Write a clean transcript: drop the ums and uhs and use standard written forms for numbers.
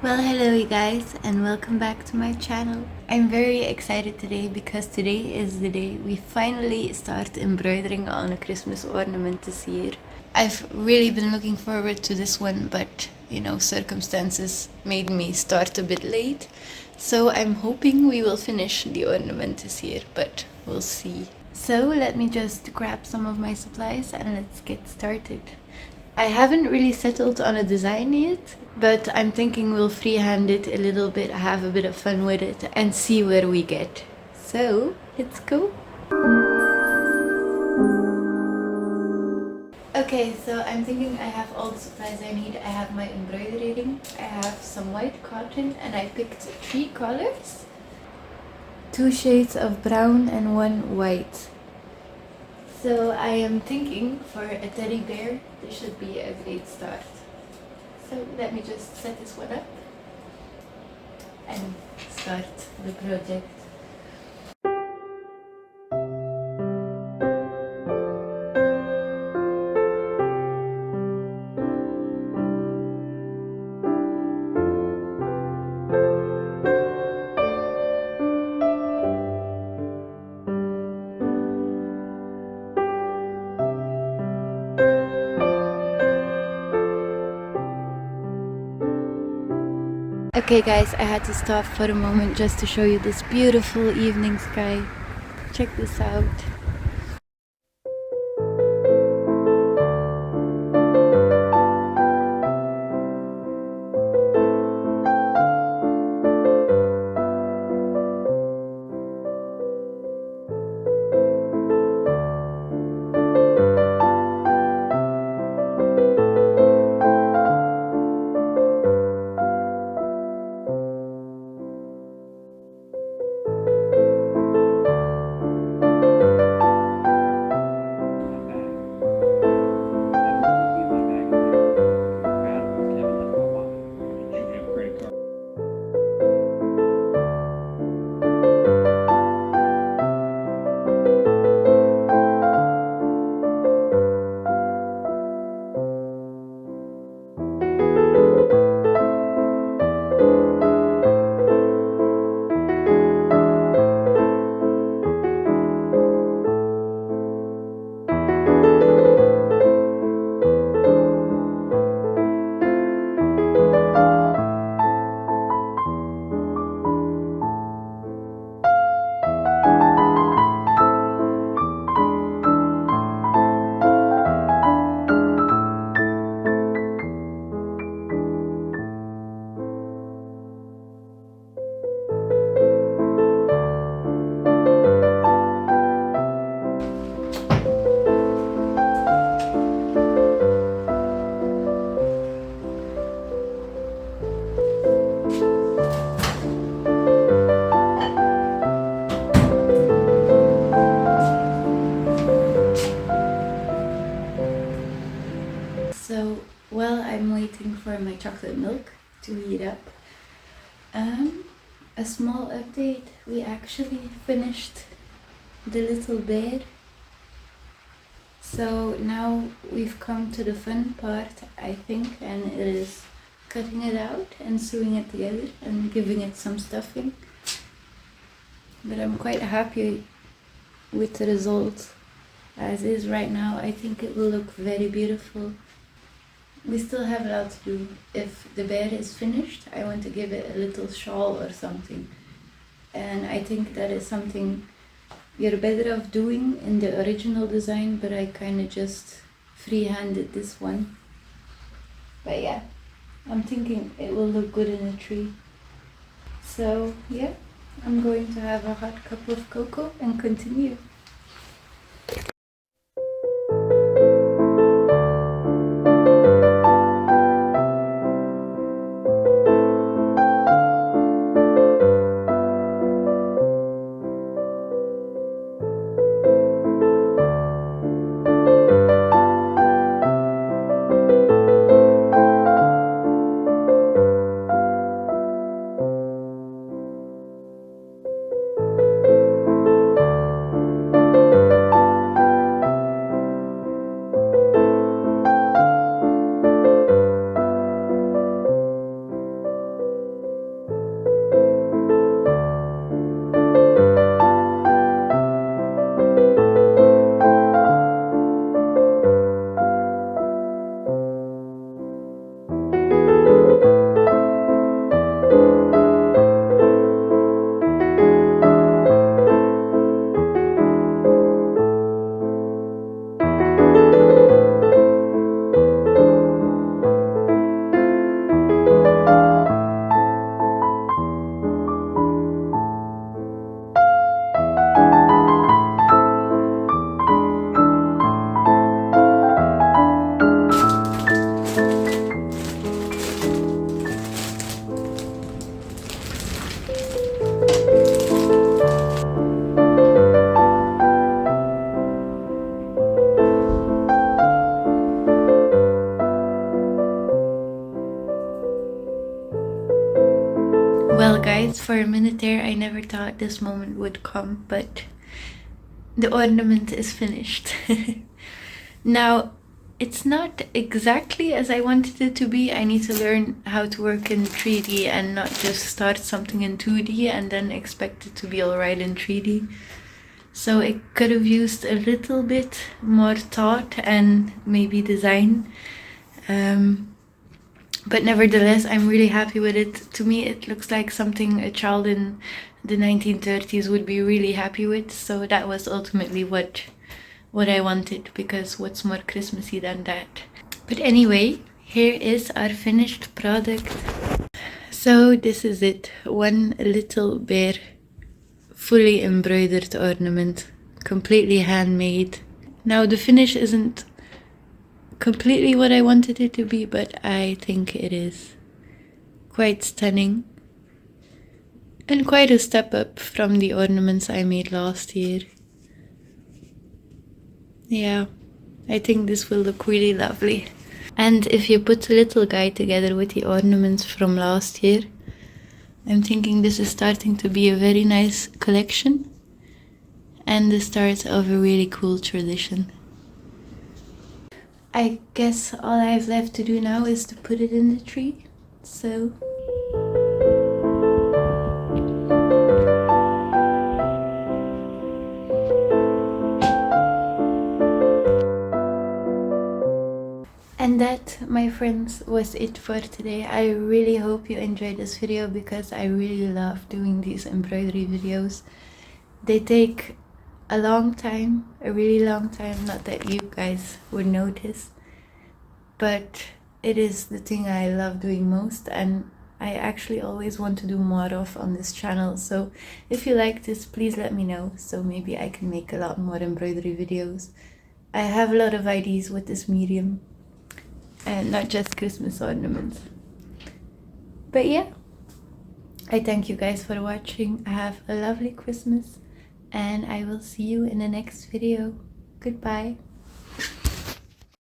Well, hello you guys and welcome back to my channel. I'm very excited today because today is the day we finally start embroidering on a Christmas ornament this year. I've really been looking forward to this one, but circumstances made me start a bit late. So I'm hoping we will finish the ornament this year, but we'll see. So let me just grab some of my supplies and let's get started. I haven't really settled on a design yet, but I'm thinking we'll freehand it a little bit, have a bit of fun with it, and see where we get. So, let's go! Okay, so I'm thinking I have all the supplies I need. I have my embroidery ring, I have some white cotton, and I picked 3 colors. 2 shades of brown and 1 white. So I am thinking for a teddy bear, this should be a great start. So let me just set this one up and start the project. Okay guys, I had to stop for a moment just to show you this beautiful evening sky. Check this out. So while I'm waiting for my chocolate milk to heat up, a small update. We actually finished the little bear. So now we've come to the fun part, I think, and it is cutting it out and sewing it together and giving it some stuffing. But I'm quite happy with the result as is right now. I think it will look very beautiful. We still have a lot to do. If the bear is finished, I want to give it a little shawl or something. And I think that is something you're better off doing in the original design, but I kind of just freehanded this one. But yeah, I'm thinking it will look good in a tree. So yeah, I'm going to have a hot cup of cocoa and continue. Well guys, for a minute there I never thought this moment would come, but the ornament is finished. Now, it's not exactly as I wanted it to be. I need to learn how to work in 3D and not just start something in 2D and then expect it to be alright in 3D. So it could have used a little bit more thought and maybe design. But nevertheless, I'm really happy with it. To me, it looks like something a child in the 1930s would be really happy with. So that was ultimately what I wanted, because what's more Christmassy than that? But anyway, here is our finished product. So this is it. One little bear, fully embroidered ornament, completely handmade. Now the finish isn't completely what I wanted it to be, but I think it is quite stunning and quite a step up from the ornaments I made last year. Yeah, I think this will look really lovely. And if you put a little guy together with the ornaments from last year, I'm thinking this is starting to be a very nice collection and the start of a really cool tradition. I guess all I have left to do now is to put it in the tree. So and that, my friends, was it for today. I really hope you enjoyed this video because I really love doing these embroidery videos. They take a long time, a really long time, not that you guys would notice, but it is the thing I love doing most, and I actually always want to do more of on this channel. So if you like this, please let me know, so maybe I can make a lot more embroidery videos. I have a lot of ideas with this medium, and not just Christmas ornaments. But yeah, I thank you guys for watching. Have a lovely Christmas, and I will see you in the next video. Goodbye.